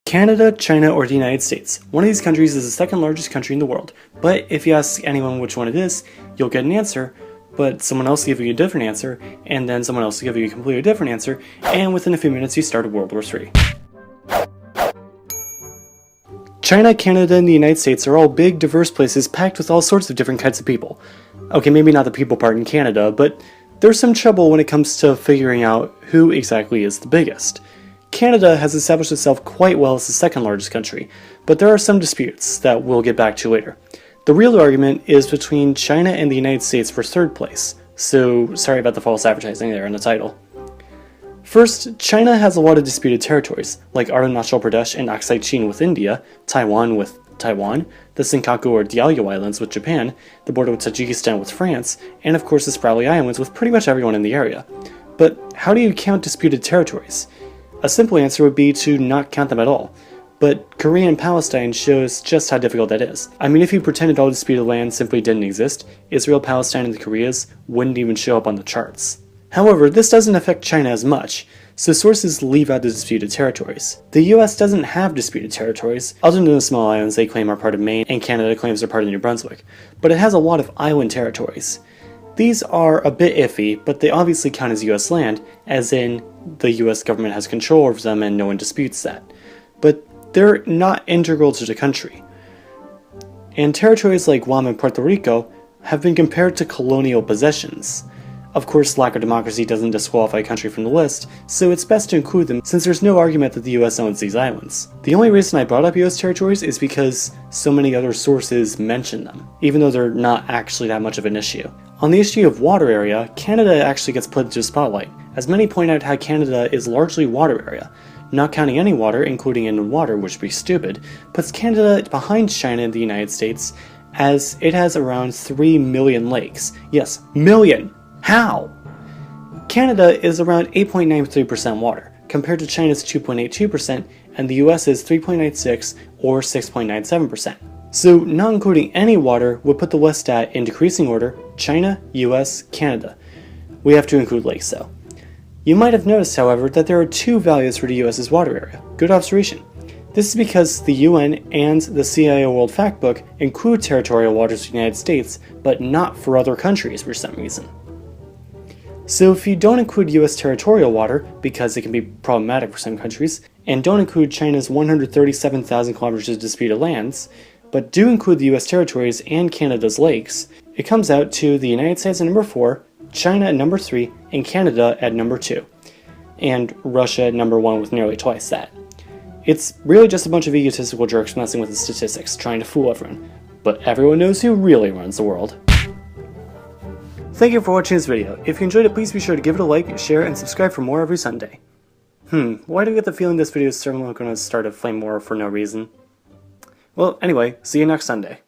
Canada, China, or the United States. One of these countries is the second largest country in the world, but if you ask anyone which one it is, you'll get an answer, but someone else will give you a different answer, and then someone else will give you a completely different answer, and within a few minutes you started World War III. China, Canada, and the United States are all big, diverse places packed with all sorts of different kinds of people. Okay, maybe not the people part in Canada, but there's some trouble when it comes to figuring out who exactly is the biggest. Canada has established itself quite well as the second largest country, but there are some disputes that we'll get back to later. The real argument is between China and the United States for third place, so sorry about the false advertising there in the title. First, China has a lot of disputed territories, like Arunachal Pradesh and Aksai Chin with India, Taiwan with Taiwan, the Senkaku or Diaoyu Islands with Japan, the border with Tajikistan with France, and of course the Spratly Islands with pretty much everyone in the area. But how do you count disputed territories? A simple answer would be to not count them at all, but Korea and Palestine shows just how difficult that is. I mean, if you pretended all disputed land simply didn't exist, Israel, Palestine, and the Koreas wouldn't even show up on the charts. However, this doesn't affect China as much, so sources leave out the disputed territories. The US doesn't have disputed territories, other than the small islands they claim are part of Maine and Canada claims they're part of New Brunswick, but it has a lot of island territories. These are a bit iffy, but they obviously count as US land, as in the US government has control over them and no one disputes that. But they're not integral to the country. And territories like Guam and Puerto Rico have been compared to colonial possessions. Of course, lack of democracy doesn't disqualify a country from the list, so it's best to include them since there's no argument that the US owns these islands. The only reason I brought up US territories is because so many other sources mention them, even though they're not actually that much of an issue. On the issue of water area, Canada actually gets put into the spotlight, as many point out how Canada is largely water area. Not counting any water, including inland water, which would be stupid, puts Canada behind China and the United States, as it has around 3 million lakes. Yes, million! How? Canada is around 8.93% water, compared to China's 2.82% and the US's 3.96 or 6.97%. So not including any water would put the list at, in decreasing order, China, US, Canada. We have to include lakes though. You might have noticed, however, that there are two values for the US's water area. Good observation. This is because the UN and the CIO World Factbook include territorial waters for the United States, but not for other countries for some reason. So if you don't include US territorial water, because it can be problematic for some countries, and don't include China's 137,000 kilometers of disputed lands, but do include the US territories and Canada's lakes, it comes out to the United States at number 4, China at number 3, and Canada at number 2, and Russia at number 1 with nearly twice that. It's really just a bunch of egotistical jerks messing with the statistics, trying to fool everyone, but everyone knows who really runs the world. Thank you for watching this video. If you enjoyed it, please be sure to give it a like, share, and subscribe for more every Sunday. Why do I get the feeling this video is certainly going to start a flame war for no reason? Well, anyway, see you next Sunday.